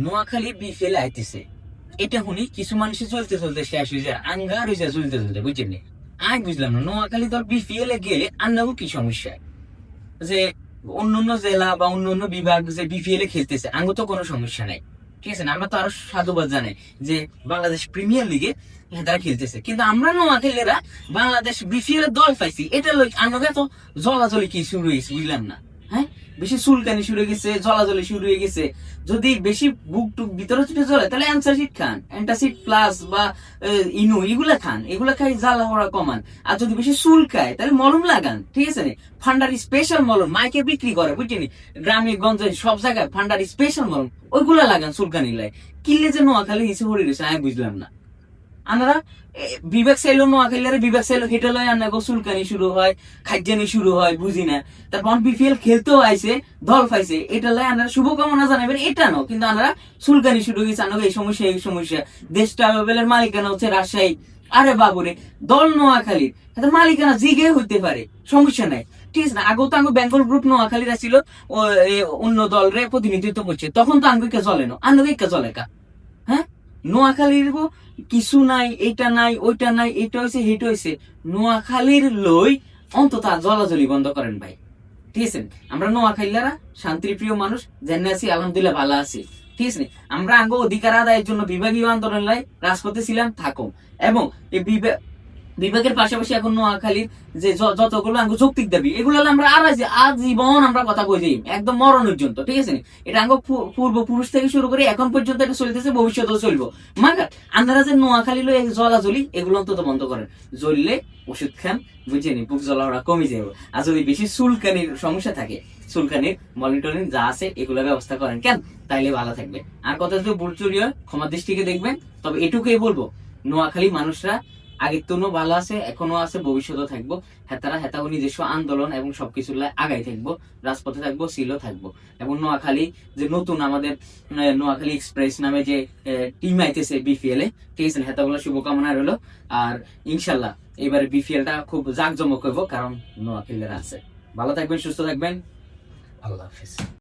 Noakhali BPL আইতেছে, এটা শুনি কিছু মানুষ চলতে চলতে শেষ হয়ে যায়, আঙ্গার হয়ে যায় চলতে চলতে, বুঝছেন? আমি বুঝলাম না নোয়াখালী দল বিপিএল এ গেলে আন্নাও কি সমস্যা, যে অন্য অন্য জেলা বা অন্য অন্য বিভাগ যে বিপিএল এ খেলতেছে আঙ্গু তো কোনো সমস্যা নাই, ঠিক আছে না? আমরা তো আরো সাধুবাদ জানাই যে বাংলাদেশ প্রিমিয়ার লিগে তারা খেলতেছে, কিন্তু আমরা নোয়াখালীরা বাংলাদেশ বিপিএল এর দল পাইছি, এটা লই আমাকে তো জলাজলি কি শুরু হয়েছে বুঝলাম না। হ্যাঁ, বেশি চুলকানি শুরু হয়ে গেছে, জলাজলি শুরু হয়ে গেছে। যদি বেশি বুক টুক ভিতরে চুটে জ্বলে তাহলে অ্যান্সারশিট খান, অ্যান্টাসিড প্লাস বা ইনু এগুলা খান, এগুলা খাই জ্বালা হওয়া কমান। আর যদি বেশি চুলকায় তাহলে মলম লাগান, ঠিক আছে? ফান্ডার স্পেশাল মলম মাইকে বিক্রি করে, বুঝছেন? গ্রামে গঞ্জে সব জায়গায় ফান্ডার স্পেশাল মলম ওইগুলা লাগান চুলকানি লাই। কিনলে যে নোয়াখালী হিসেবে হরি রয়েছে আমি বুঝলাম না। আমরা বিবেক চাইলো নোয়াখালীরা বিবেক চাইলো হেঁটে লয় আনা চুলকানি শুরু হয়, খাদ্যানি শুরু হয়, বুঝি না। তারপর বিপিএল খেলতেও আইছে, দল পাইছে, এটা লয় আমরা শুভকামনা জানাবেন এটা নো, কিন্তু আমরা চুলকানি শুরু হয়েছে, আনা এই সমস্যা এই সমস্যা। দেশ ট্রাভেলের মালিকানা হচ্ছে রাজশাহী, আরে বাবুরে দল নোয়াখালীর মালিকানা জিগে হইতে পারে, সমস্যা নাই, ঠিক আছে না? আগেও তো আঙ্গু বেঙ্গল গ্রুপ নোয়াখালীরা ছিল অন্য দলরে প্রতিনিধিত্ব করছে, তখন তো আঙ্গুকে চলে না, আঙ্গুকে চলে কা? হ্যাঁ, নোয়াখালীর কিছু নাই, এটা নাই ওইটা নাই, এটা হয়েছে হেটা হয়েছে। নোয়াখালীর লই অন্তত জলাজলি বন্ধ করেন ভাই, ঠিক আছে? আমরা নোয়াখালীরা শান্তিপ্রিয় মানুষ, জেনে আছি আলহামদুলিল্লাহ ভালো আছি, ঠিক আছে? আমরা আঙ্গ অধিকার আদায়ের জন্য বিভাগীয় আন্দোলন লাই রাজপথে ছিলাম, থাকো। এবং এই বিভাগের পাশাপাশি এখন নোয়াখালীর যে যতগুলো আঙ্গ যৌক্তিক দাবি এগুলো আমরা আজীবন আমরা কথা কই যাই, একদম মরণ পর্যন্ত, ঠিক আছে? এটা আঙ্গ পূর্বপুরুষ থেকে শুরু করে এখন পর্যন্ত এটা চলতেছে, ভবিষ্যতেও চলবো। মাগার আপনারা যে নোয়াখালী লো জ্বলাজলি এগুলো অন্তত বন্ধ করেন। জ্বললে ওষুধ খান, বুঝছেন? বুক জ্বলা ওরা কমে যাবে। আর যদি বেশি চুলকানির সমস্যা থাকে, চুলকানির মনিটরিং যা আছে এগুলো ব্যবস্থা করেন কেন, তাইলে ভালো থাকবে। আর কথা যদি ভুল চুরি হয় ক্ষমার দৃষ্টিকে দেখবেন। তবে এটুকুই বলবো, নোয়াখালী মানুষরা আগের তুলনায় ভালো আছে, এখনো আছে, ভবিষ্যতেও থাকবো। হেতাও নিজস্ব আন্দোলন এবং সবকিছু আগাই থাকবো, রাজপথে থাকবো, সিলও থাকবো। এবং নোয়াখালী যে নতুন আমাদের নোয়াখালী এক্সপ্রেস নামে যে টিম আইতেছে বিপিএল এ, ঠিক আছে? হেতাগুলো শুভকামনা রইলো। আর ইনশাল্লাহ এবারে বিপিএলটা খুব জাঁকজমক হইব, কারণ নোয়াখালীরা আছে। ভালো থাকবেন, সুস্থ থাকবেন, আল্লাহ হাফিজ।